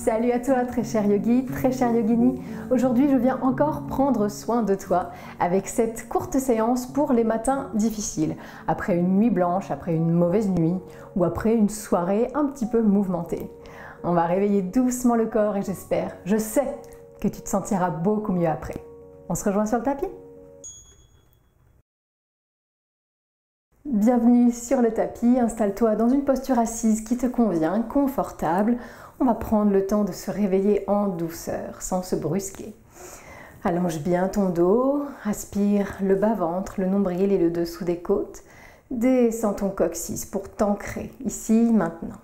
Salut à toi très cher yogi, très cher yogini. Aujourd'hui je viens encore prendre soin de toi avec cette courte séance pour les matins difficiles. Après une nuit blanche, après une mauvaise nuit ou après une soirée un petit peu mouvementée. On va réveiller doucement le corps et j'espère, je sais que tu te sentiras beaucoup mieux après. On se rejoint sur le tapis? Bienvenue sur le tapis, installe-toi dans une posture assise qui te convient, confortable. On va prendre le temps de se réveiller en douceur, sans se brusquer. Allonge bien ton dos, aspire le bas-ventre, le nombril et le dessous des côtes. Descends ton coccyx pour t'ancrer, ici, maintenant.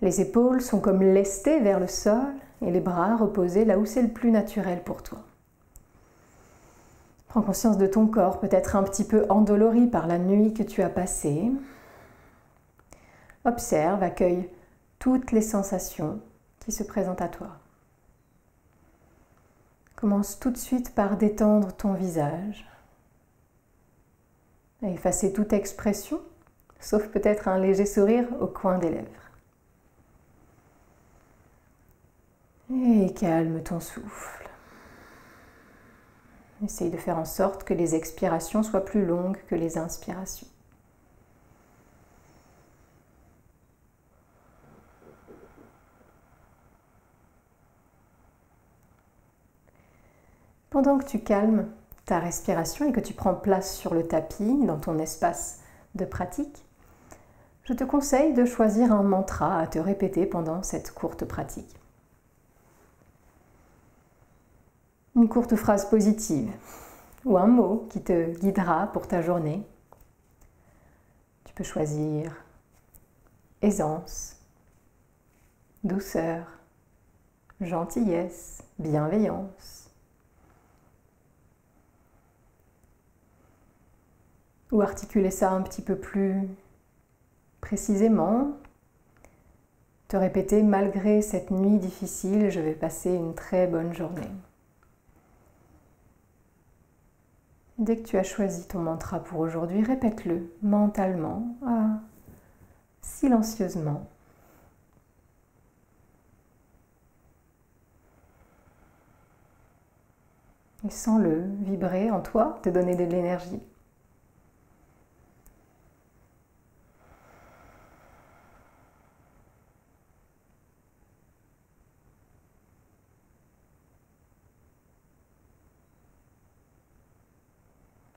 Les épaules sont comme lestées vers le sol et les bras reposés là où c'est le plus naturel pour toi. Prends conscience de ton corps, peut-être un petit peu endolori par la nuit que tu as passée. Observe, accueille toutes les sensations qui se présentent à toi. Commence tout de suite par détendre ton visage. Et effacer toute expression, sauf peut-être un léger sourire au coin des lèvres. Et calme ton souffle. Essaye de faire en sorte que les expirations soient plus longues que les inspirations. Pendant que tu calmes ta respiration et que tu prends place sur le tapis, dans ton espace de pratique, je te conseille de choisir un mantra à te répéter pendant cette courte pratique. Une courte phrase positive ou un mot qui te guidera pour ta journée. Tu peux choisir aisance, douceur, gentillesse, bienveillance. Ou articuler ça un petit peu plus précisément. Te répéter, malgré cette nuit difficile, je vais passer une très bonne journée. Dès que tu as choisi ton mantra pour aujourd'hui, répète-le mentalement, silencieusement. Et sens-le vibrer en toi, te donner de l'énergie.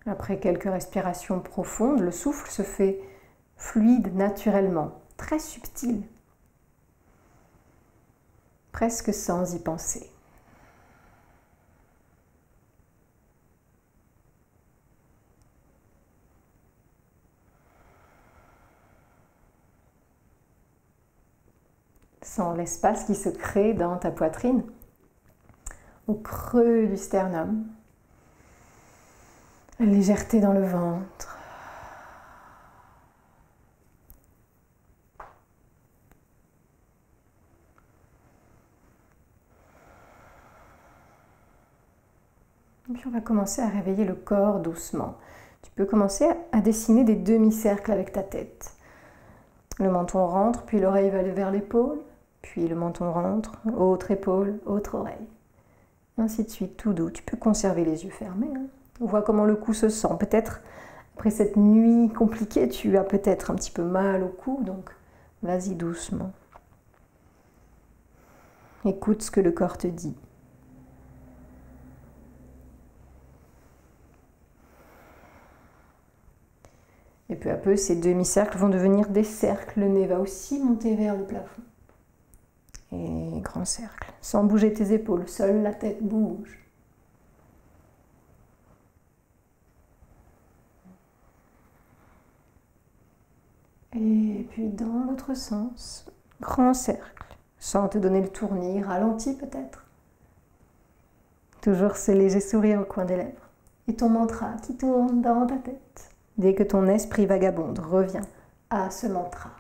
Après quelques respirations profondes, le souffle se fait fluide naturellement, très subtil, presque sans y penser. Sens l'espace qui se crée dans ta poitrine, au creux du sternum. La légèreté dans le ventre. Et puis on va commencer à réveiller le corps doucement. Tu peux commencer à dessiner des demi-cercles avec ta tête. Le menton rentre, puis l'oreille va aller vers l'épaule, puis le menton rentre, autre épaule, autre oreille. Ainsi de suite, tout doux. Tu peux conserver les yeux fermés. On voit comment le cou se sent. Peut-être, après cette nuit compliquée, tu as peut-être un petit peu mal au cou, donc vas-y doucement. Écoute ce que le corps te dit. Et peu à peu, ces demi-cercles vont devenir des cercles. Le nez va aussi monter vers le plafond. Et grand cercle. Sans bouger tes épaules, seule la tête bouge. Et puis dans l'autre sens, grand cercle, sans te donner le tournis, ralenti peut-être. Toujours ce léger sourire au coin des lèvres. Et ton mantra qui tourne dans ta tête. Dès que ton esprit vagabonde, reviens à ce mantra.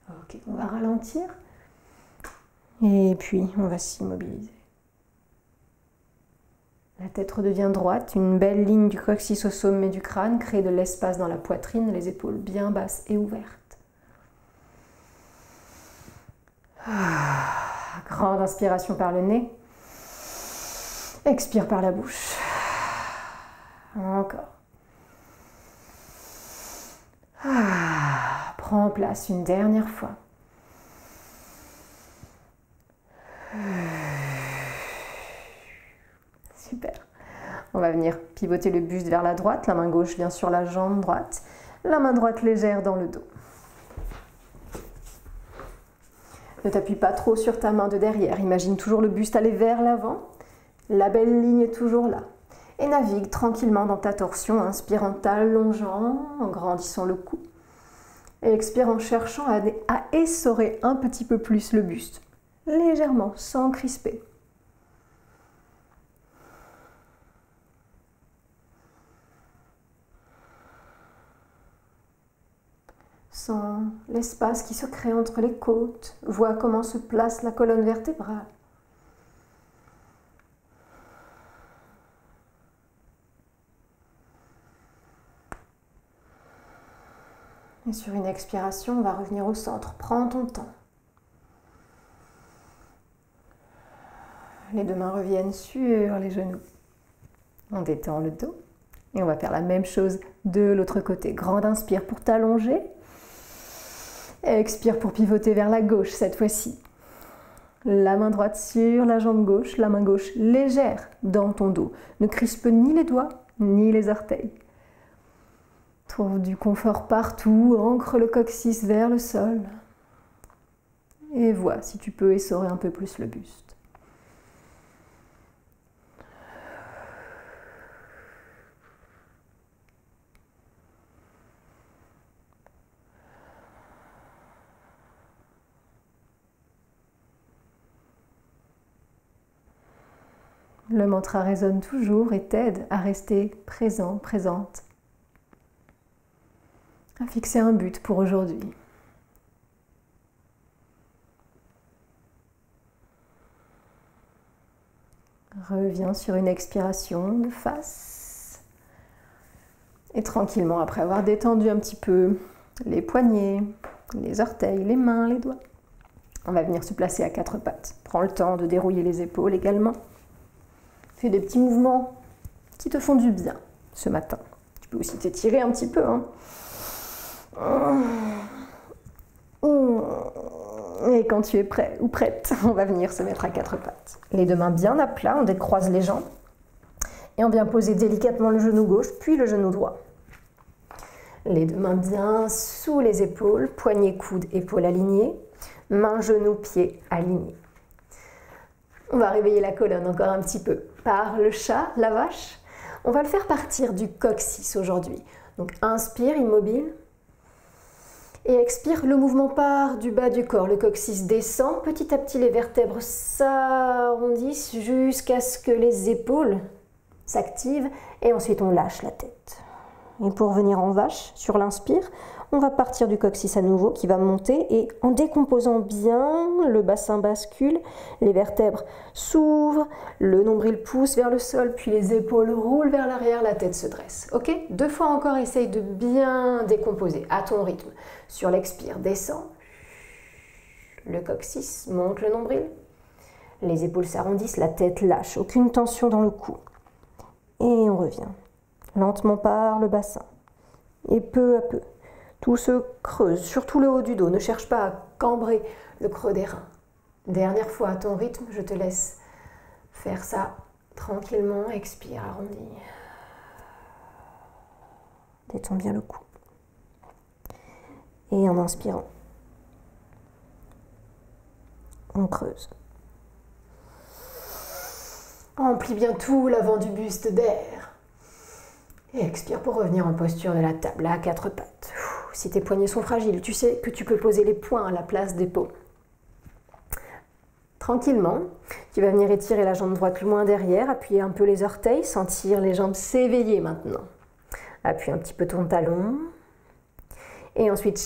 Ok, on va ralentir. Et puis on va s'immobiliser. La tête redevient droite, une belle ligne du coccyx au sommet du crâne crée de l'espace dans la poitrine, les épaules bien basses et ouvertes. Grande inspiration par le nez. Expire par la bouche. Encore. Prends place une dernière fois. Super. On va venir pivoter le buste vers la droite. La main gauche vient sur la jambe droite. La main droite légère dans le dos. Ne t'appuie pas trop sur ta main de derrière. Imagine toujours le buste aller vers l'avant. La belle ligne est toujours là. Et navigue tranquillement dans ta torsion. Inspire en t'allongeant, en grandissant le cou. Et expire en cherchant à essorer un petit peu plus le buste. Légèrement, sans crisper. Sens l'espace qui se crée entre les côtes. Vois comment se place la colonne vertébrale. Et sur une expiration, on va revenir au centre. Prends ton temps. Les deux mains reviennent sur les genoux. On détend le dos. Et on va faire la même chose de l'autre côté. Grande inspire pour t'allonger. Expire pour pivoter vers la gauche cette fois-ci. La main droite sur la jambe gauche, la main gauche légère dans ton dos. Ne crispe ni les doigts ni les orteils. Trouve du confort partout, ancre le coccyx vers le sol. Et vois si tu peux essorer un peu plus le buste. Le mantra résonne toujours et t'aide à rester présent, présente, à fixer un but pour aujourd'hui. Reviens sur une expiration de face. Et tranquillement, après avoir détendu un petit peu les poignets, les orteils, les mains, les doigts, on va venir se placer à quatre pattes. Prends le temps de dérouiller les épaules également. Fais des petits mouvements qui te font du bien ce matin. Tu peux aussi t'étirer un petit peu. Et quand tu es prêt ou prête, on va venir se mettre à quatre pattes. Les deux mains bien à plat, on décroise les jambes. Et on vient poser délicatement le genou gauche, puis le genou droit. Les deux mains bien sous les épaules, poignets, coudes, épaules alignées. Mains, genoux, pieds alignés. On va réveiller la colonne encore un petit peu par le chat, la vache. On va le faire partir du coccyx aujourd'hui. Donc inspire, immobile. Et expire, le mouvement part du bas du corps. Le coccyx descend, petit à petit les vertèbres s'arrondissent jusqu'à ce que les épaules s'activent. Et ensuite on lâche la tête. Et pour venir en vache, sur l'inspire, on va partir du coccyx à nouveau qui va monter et en décomposant bien, le bassin bascule, les vertèbres s'ouvrent, le nombril pousse vers le sol, puis les épaules roulent vers l'arrière, la tête se dresse. Ok? 2 fois encore, essaye de bien décomposer à ton rythme. Sur l'expire, descend, le coccyx monte le nombril, les épaules s'arrondissent, la tête lâche, aucune tension dans le cou. Et on revient lentement par le bassin. Et peu à peu, tout se creuse, surtout le haut du dos. Ne cherche pas à cambrer le creux des reins. Dernière fois à ton rythme, je te laisse faire ça tranquillement. Expire, arrondi. Détends bien le cou. Et en inspirant, on creuse. Emplis bien tout l'avant du buste d'air. Et expire pour revenir en posture de la table, à quatre pattes. Si tes poignets sont fragiles, tu sais que tu peux poser les poings à la place des paumes. Tranquillement, tu vas venir étirer la jambe droite loin derrière, appuyer un peu les orteils, sentir les jambes s'éveiller maintenant. Appuie un petit peu ton talon. Et ensuite,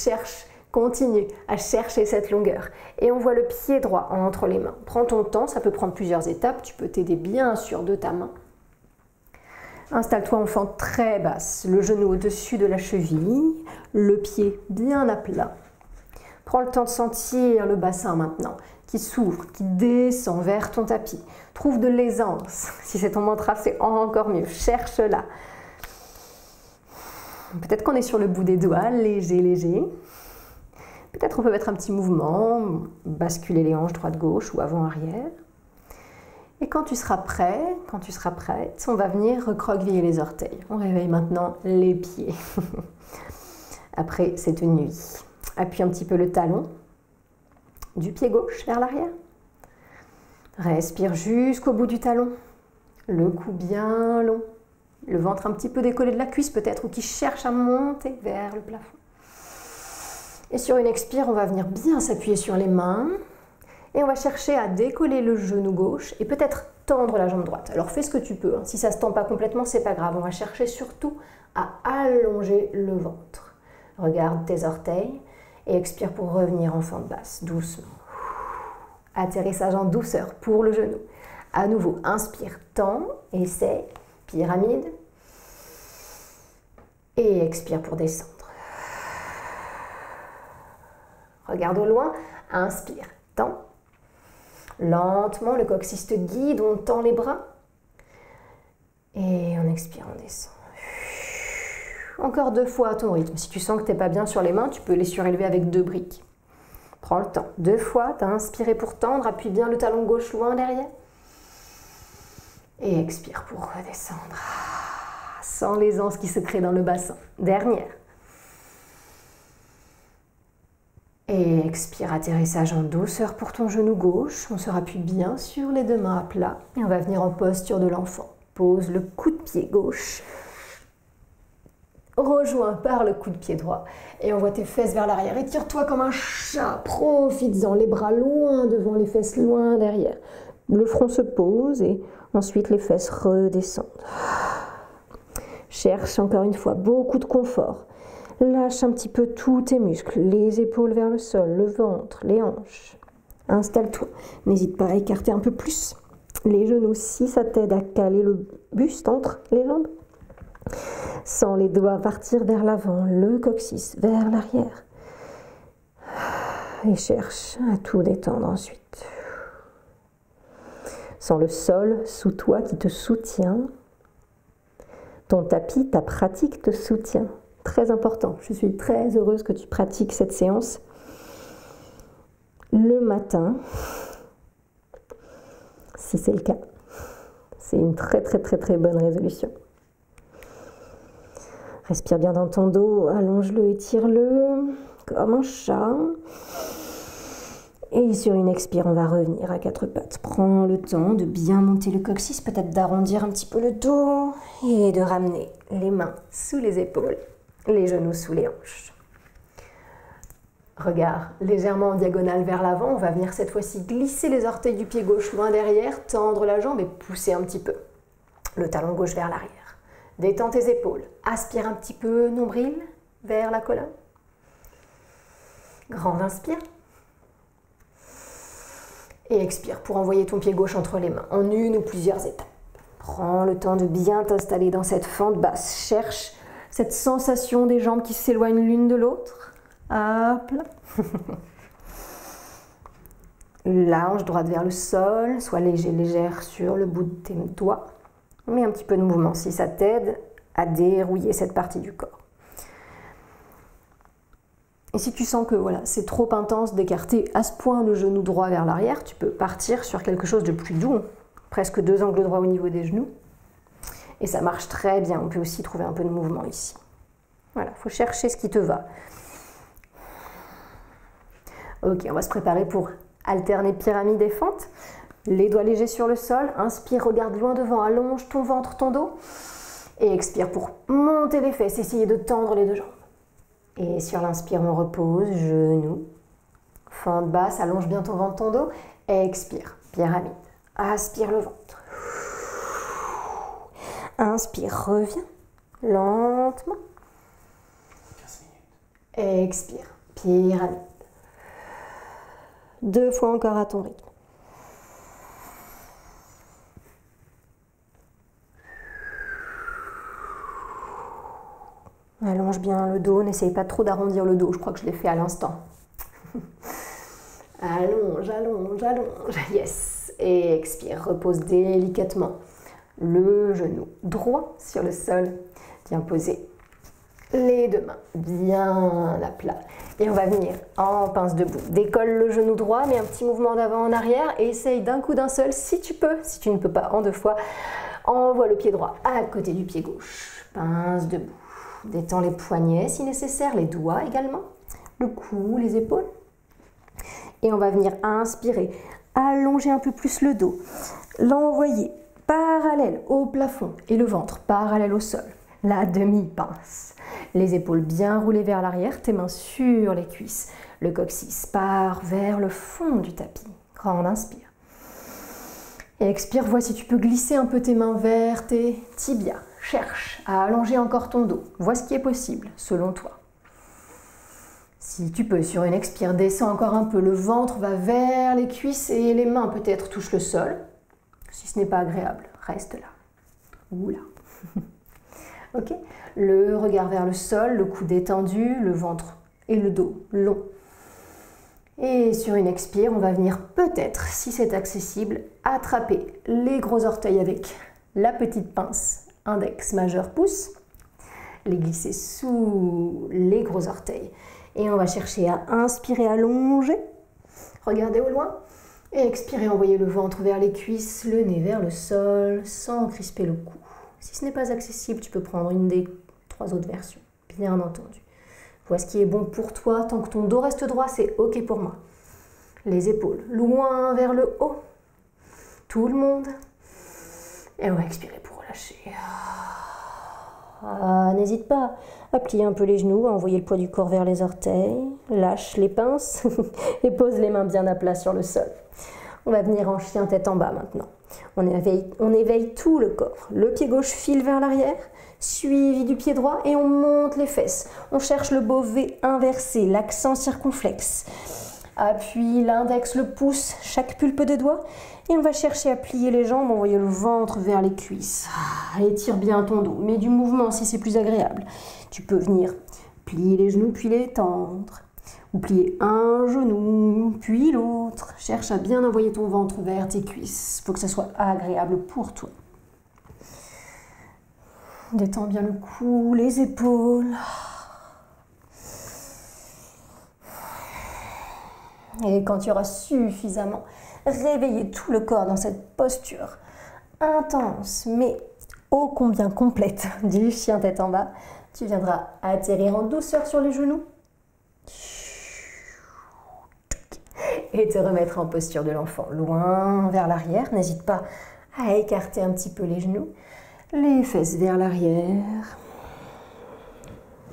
continue à chercher cette longueur. Et on voit le pied droit entre les mains. Prends ton temps, ça peut prendre plusieurs étapes. Tu peux t'aider bien sûr de ta main. Installe-toi en fente très basse, le genou au-dessus de la cheville, le pied bien à plat. Prends le temps de sentir le bassin maintenant, qui s'ouvre, qui descend vers ton tapis. Trouve de l'aisance. Si c'est ton mantra, c'est encore mieux. Cherche-la. Peut-être qu'on est sur le bout des doigts, léger, léger. Peut-être on peut mettre un petit mouvement, basculer les hanches droite-gauche ou avant-arrière. Et quand tu seras prêt, quand tu seras prête, on va venir recroqueviller les orteils. On réveille maintenant les pieds. Après cette nuit. Appuie un petit peu le talon du pied gauche vers l'arrière. Respire jusqu'au bout du talon. Le cou bien long. Le ventre un petit peu décollé de la cuisse peut-être ou qui cherche à monter vers le plafond. Et sur une expire, on va venir bien s'appuyer sur les mains. Et on va chercher à décoller le genou gauche et peut-être tendre la jambe droite. Alors fais ce que tu peux. Si ça ne se tend pas complètement, c'est pas grave. On va chercher surtout à allonger le ventre. Regarde tes orteils et expire pour revenir en fente basse, doucement. Atterrissage en douceur pour le genou. À nouveau, inspire, tends, essaie, pyramide. Et expire pour descendre. Regarde au loin, inspire, tends. Lentement, le coccyx te guide, on tend les bras. Et on expire, on descend. Encore 2 fois à ton rythme. Si tu sens que tu n'es pas bien sur les mains, tu peux les surélever avec 2 briques. Prends le temps. 2 fois, tu as inspiré pour tendre, appuie bien le talon gauche loin derrière. Et expire pour redescendre. Sens l'aisance qui se crée dans le bassin. Dernière. Et expire, atterrissage en douceur pour ton genou gauche. On se rappuie bien sur les 2 mains à plat. Et on va venir en posture de l'enfant. Pose le coup de pied gauche. Rejoins par le coup de pied droit. Et envoie tes fesses vers l'arrière. Étire-toi comme un chat. Profites-en. Les bras loin devant, les fesses loin derrière. Le front se pose et ensuite les fesses redescendent. Cherche encore une fois beaucoup de confort. Lâche un petit peu tous tes muscles, les épaules vers le sol, le ventre, les hanches. Installe-toi. N'hésite pas à écarter un peu plus les genoux si ça t'aide à caler le buste entre les jambes. Sens les doigts partir vers l'avant, le coccyx vers l'arrière. Et cherche à tout détendre ensuite. Sens le sol sous toi qui te soutient. Ton tapis, ta pratique te soutient. Très important. Je suis très heureuse que tu pratiques cette séance le matin, si c'est le cas. C'est une très bonne résolution. Respire bien dans ton dos, allonge-le, étire-le, comme un chat. Et sur une expire, on va revenir à 4 pattes. Prends le temps de bien monter le coccyx, peut-être d'arrondir un petit peu le dos et de ramener les mains sous les épaules, les genoux sous les hanches. Regard légèrement en diagonale vers l'avant. On va venir cette fois-ci glisser les orteils du pied gauche loin derrière, tendre la jambe et pousser un petit peu le talon gauche vers l'arrière. Détends tes épaules. Aspire un petit peu nombril vers la colonne. Grande inspire. Et expire pour envoyer ton pied gauche entre les mains en une ou plusieurs étapes. Prends le temps de bien t'installer dans cette fente basse. Cherche cette sensation des jambes qui s'éloignent l'une de l'autre. Hop là. La hanche droite vers le sol. Sois léger, légère sur le bout de tes doigts. Mets un petit peu de mouvement si ça t'aide à dérouiller cette partie du corps. Et si tu sens que voilà, c'est trop intense d'écarter à ce point le genou droit vers l'arrière, tu peux partir sur quelque chose de plus doux, presque 2 angles droits au niveau des genoux. Et ça marche très bien. On peut aussi trouver un peu de mouvement ici. Voilà, il faut chercher ce qui te va. Ok, on va se préparer pour alterner pyramide et fente. Les doigts légers sur le sol. Inspire, regarde loin devant, allonge ton ventre, ton dos. Et expire pour monter les fesses, essayer de tendre les 2 jambes. Et sur l'inspire, on repose, genoux, fente basse, allonge bien ton ventre, ton dos. Expire, pyramide. Aspire le ventre. Inspire, reviens, lentement. 15 minutes. Expire, pyramide. 2 fois encore à ton rythme. Allonge bien le dos, n'essaye pas trop d'arrondir le dos, je crois que je l'ai fait à l'instant. Allonge, allonge, allonge, yes. Et expire, repose délicatement le genou droit sur le sol. Viens poser les deux mains bien à plat. Et on va venir en pince debout. Décolle le genou droit, mets un petit mouvement d'avant en arrière et essaye d'un coup d'un seul si tu peux. Si tu ne peux pas, en deux fois, envoie le pied droit à côté du pied gauche. Pince debout. Détends les poignets si nécessaire, les doigts également, le cou, les épaules. Et on va venir inspirer, allonger un peu plus le dos, l'envoyer parallèle au plafond et le ventre parallèle au sol. La demi-pince. Les épaules bien roulées vers l'arrière, tes mains sur les cuisses. Le coccyx part vers le fond du tapis. Grande inspire. Et expire, vois si tu peux glisser un peu tes mains vers tes tibias. Cherche à allonger encore ton dos. Vois ce qui est possible, selon toi. Si tu peux, sur une expire, descends encore un peu. Le ventre va vers les cuisses et les mains peut-être touchent le sol. Si ce n'est pas agréable, reste là. Ou là. Ok. Le regard vers le sol, le cou détendu, le ventre et le dos long. Et sur une expire, on va venir peut-être, si c'est accessible, attraper les gros orteils avec la petite pince, index, majeur, pouce. Les glisser sous les gros orteils. Et on va chercher à inspirer, allonger. Regardez au loin. Et expirer, envoyer le ventre vers les cuisses, le nez vers le sol, sans crisper le cou. Si ce n'est pas accessible, tu peux prendre une des 3 autres versions, bien entendu. Vois ce qui est bon pour toi. Tant que ton dos reste droit, c'est OK pour moi. Les épaules loin vers le haut. Tout le monde. Et on va expirer pour relâcher. N'hésite pas à plier un peu les genoux, à envoyer le poids du corps vers les orteils. Lâche les pinces et pose les mains bien à plat sur le sol. On va venir en chien tête en bas maintenant. On éveille tout le corps. Le pied gauche file vers l'arrière, suivi du pied droit et on monte les fesses. On cherche le beau V inversé, l'accent circonflexe. Appuie l'index, le pouce, chaque pulpe de doigt. Et on va chercher à plier les jambes, envoyer le ventre vers les cuisses. Étire bien ton dos, mets du mouvement si c'est plus agréable. Tu peux venir plier les genoux puis les tendre. Ou plier un genou, puis l'autre. Cherche à bien envoyer ton ventre vers tes cuisses. Il faut que ça soit agréable pour toi. Détends bien le cou, les épaules. Et quand tu auras suffisamment réveillé tout le corps dans cette posture intense, mais ô combien complète du chien tête en bas, tu viendras atterrir en douceur sur les genoux. Et te remettre en posture de l'enfant, loin vers l'arrière. N'hésite pas à écarter un petit peu les genoux, les fesses vers l'arrière.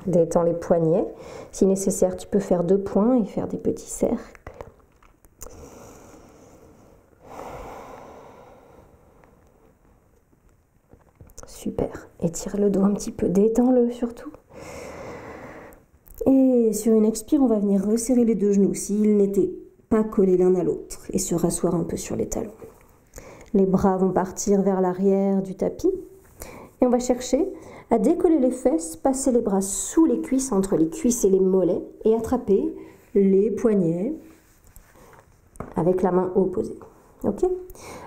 Détends les poignets. Si nécessaire, tu peux faire 2 points et faire des petits cercles. Super. Étire le dos un petit peu, détends-le surtout. Et sur une expire, on va venir resserrer les 2 genoux s'ils n'étaient pas collés l'un à l'autre et se rasseoir un peu sur les talons. Les bras vont partir vers l'arrière du tapis et on va chercher à décoller les fesses, passer les bras sous les cuisses, entre les cuisses et les mollets et attraper les poignets avec la main opposée. Ok ?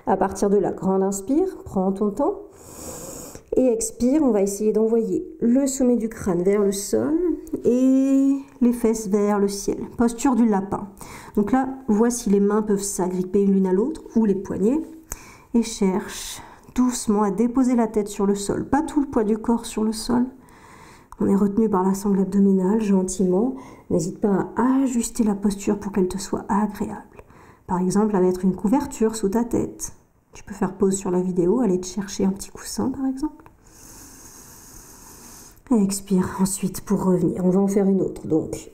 À partir de là, grande inspire, prends ton temps. Et expire, on va essayer d'envoyer le sommet du crâne vers le sol et les fesses vers le ciel. Posture du lapin. Donc là, voici les mains peuvent s'agripper l'une à l'autre ou les poignets. Et cherche doucement à déposer la tête sur le sol. Pas tout le poids du corps sur le sol. On est retenu par la sangle abdominale, gentiment. N'hésite pas à ajuster la posture pour qu'elle te soit agréable. Par exemple, à mettre une couverture sous ta tête. Tu peux faire pause sur la vidéo, aller te chercher un petit coussin par exemple. Et expire ensuite pour revenir. On va en faire une autre. Donc,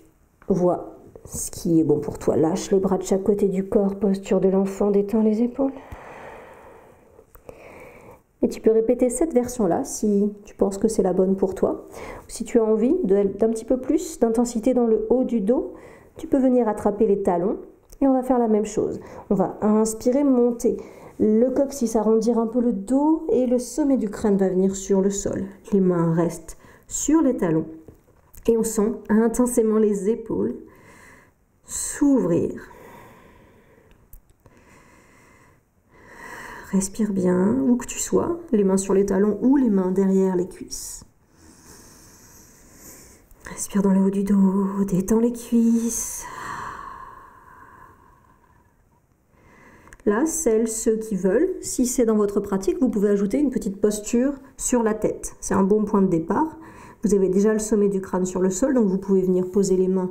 vois ce qui est bon pour toi. Lâche les bras de chaque côté du corps. Posture de l'enfant, détends les épaules. Et tu peux répéter cette version-là si tu penses que c'est la bonne pour toi. Si tu as envie d'un petit peu plus d'intensité dans le haut du dos, tu peux venir attraper les talons. Et on va faire la même chose. On va inspirer, monter le coccyx, arrondir un peu le dos et le sommet du crâne va venir sur le sol. Les mains restent sur les talons Et on sent intensément les épaules s'ouvrir. Respire bien, où que tu sois, les mains sur les talons ou les mains derrière les cuisses. Respire dans le haut du dos, détends les cuisses. Là, ceux qui veulent, si c'est dans votre pratique, vous pouvez ajouter une petite posture sur la tête. C'est un bon point de départ. Vous avez déjà le sommet du crâne sur le sol, donc vous pouvez venir poser les mains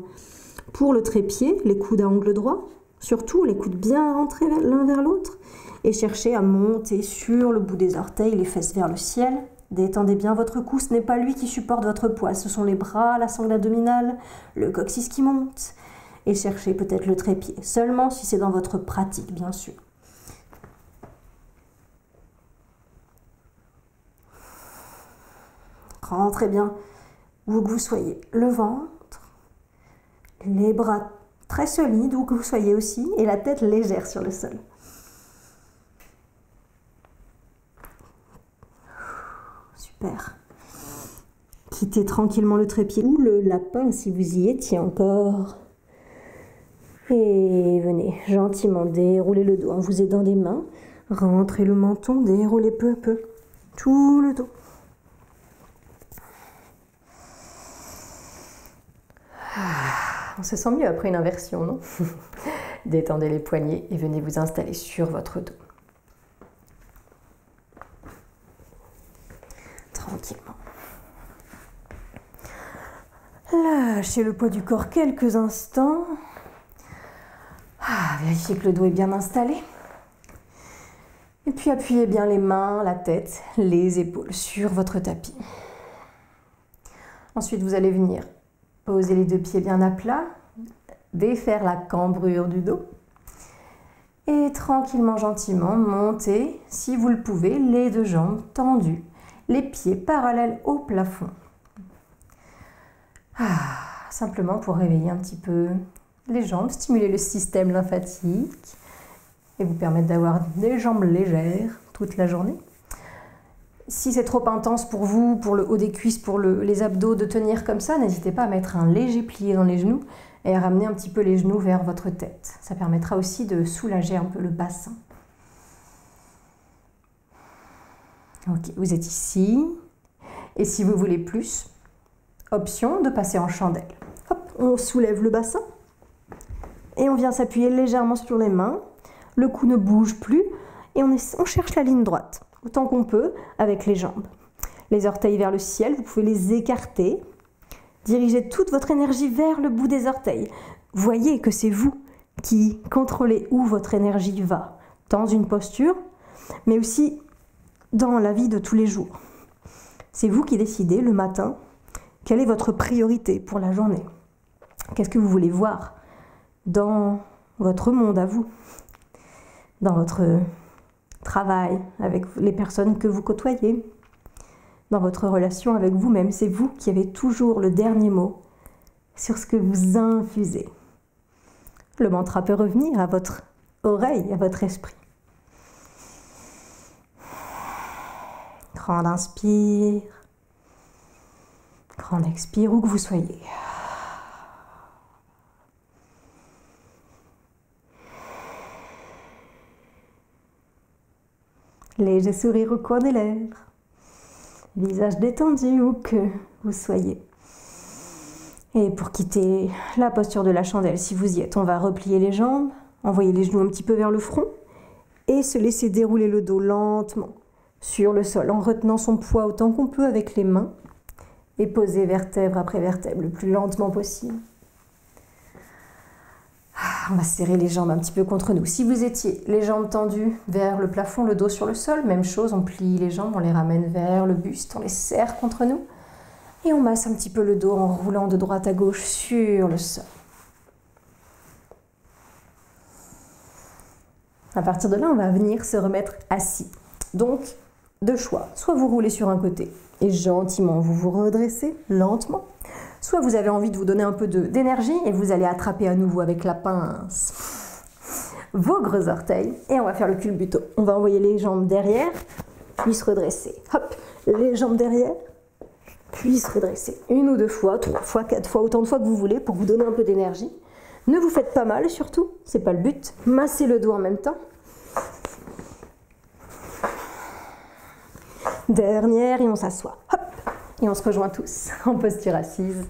pour le trépied, les coudes à angle droit, surtout les coudes bien rentrés l'un vers l'autre, et cherchez à monter sur le bout des orteils, les fesses vers le ciel. Détendez bien votre cou, ce n'est pas lui qui supporte votre poids, ce sont les bras, la sangle abdominale, le coccyx qui monte. Et cherchez peut-être le trépied, seulement si c'est dans votre pratique, bien sûr. Rentrez bien où que vous soyez, le ventre, les bras très solides où que vous soyez aussi, et la tête légère sur le sol. Super. Quittez tranquillement le trépied ou le lapin si vous y étiez encore. Et venez gentiment dérouler le dos en vous aidant des mains. Rentrez le menton, déroulez peu à peu tout le dos. On se sent mieux après une inversion, non? Détendez les poignets et venez vous installer sur votre dos. Tranquillement. Lâchez le poids du corps quelques instants. Vérifiez que le dos est bien installé. Et puis appuyez bien les mains, la tête, les épaules sur votre tapis. Ensuite, vous allez venir poser les deux pieds bien à plat, défaire la cambrure du dos et tranquillement, gentiment, monter, si vous le pouvez, les deux jambes tendues, les pieds parallèles au plafond. Simplement pour réveiller un petit peu les jambes, stimuler le système lymphatique et vous permettre d'avoir des jambes légères toute la journée. Si c'est trop intense pour vous, pour le haut des cuisses, pour les abdos, de tenir comme ça, n'hésitez pas à mettre un léger plié dans les genoux et à ramener un petit peu les genoux vers votre tête. Ça permettra aussi de soulager un peu le bassin. Ok, vous êtes ici. Et si vous voulez plus, option de passer en chandelle. Hop, on soulève le bassin et on vient s'appuyer légèrement sur les mains. Le cou ne bouge plus et on cherche la ligne droite, autant qu'on peut avec les jambes. Les orteils vers le ciel, vous pouvez les écarter. Dirigez toute votre énergie vers le bout des orteils. Voyez que c'est vous qui contrôlez où votre énergie va, dans une posture, mais aussi dans la vie de tous les jours. C'est vous qui décidez le matin quelle est votre priorité pour la journée. Qu'est-ce que vous voulez voir dans votre monde à vous, dans votre travail, avec les personnes que vous côtoyez, dans votre relation avec vous-même. C'est vous qui avez toujours le dernier mot sur ce que vous infusez. Le mantra peut revenir à votre oreille, à votre esprit. Grand inspire, grand expire, où que vous soyez. Léger sourire au coin des lèvres, visage détendu où que vous soyez. Et pour quitter la posture de la chandelle, si vous y êtes, on va replier les jambes, envoyer les genoux un petit peu vers le front et se laisser dérouler le dos lentement sur le sol en retenant son poids autant qu'on peut avec les mains et poser vertèbre après vertèbre le plus lentement possible. On va serrer les jambes un petit peu contre nous. Si vous étiez les jambes tendues vers le plafond, le dos sur le sol, même chose, on plie les jambes, on les ramène vers le buste, on les serre contre nous et on masse un petit peu le dos en roulant de droite à gauche sur le sol. À partir de là, on va venir se remettre assis. Donc, deux choix. Soit vous roulez sur un côté et gentiment vous vous redressez lentement, soit vous avez envie de vous donner un peu d'énergie et vous allez attraper à nouveau avec la pince vos gros orteils et on va faire le culbuto. On va envoyer les jambes derrière, puis se redresser. Hop, les jambes derrière, puis se redresser 1 ou 2 fois, 3 fois, 4 fois, autant de fois que vous voulez pour vous donner un peu d'énergie. Ne vous faites pas mal surtout, c'est pas le but. Massez le dos en même temps. Dernière et on s'assoit. Hop, et on se rejoint tous en posture assise.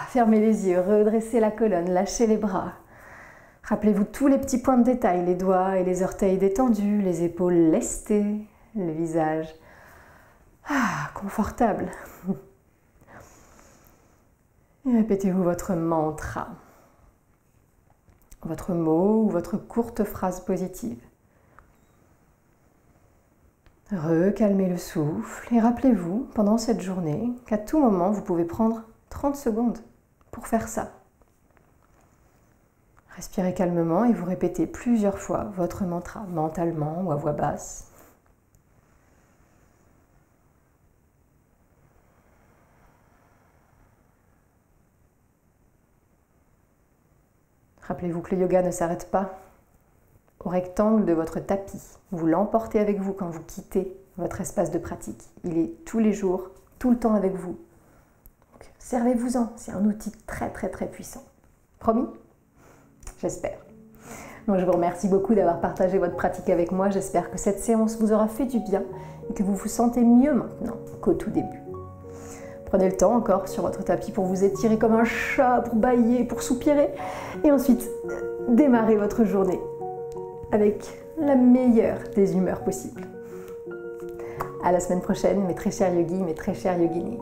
Fermez les yeux, redressez la colonne, lâchez les bras. Rappelez-vous tous les petits points de détail, les doigts et les orteils détendus, les épaules lestées, le visage confortable. Et répétez-vous votre mantra, votre mot ou votre courte phrase positive. Recalmez le souffle et rappelez-vous pendant cette journée qu'à tout moment vous pouvez prendre 30 secondes pour faire ça. Respirez calmement et vous répétez plusieurs fois votre mantra, mentalement ou à voix basse. Rappelez-vous que le yoga ne s'arrête pas au rectangle de votre tapis. Vous l'emportez avec vous quand vous quittez votre espace de pratique. Il est tous les jours, tout le temps avec vous. Servez-vous-en, c'est un outil très très très puissant. Promis ? J'espère. Donc je vous remercie beaucoup d'avoir partagé votre pratique avec moi. J'espère que cette séance vous aura fait du bien et que vous vous sentez mieux maintenant qu'au tout début. Prenez le temps encore sur votre tapis pour vous étirer comme un chat, pour bâiller, pour soupirer. Et ensuite, démarrez votre journée avec la meilleure des humeurs possibles. À la semaine prochaine, mes très chers yogis, mes très chères yoginis.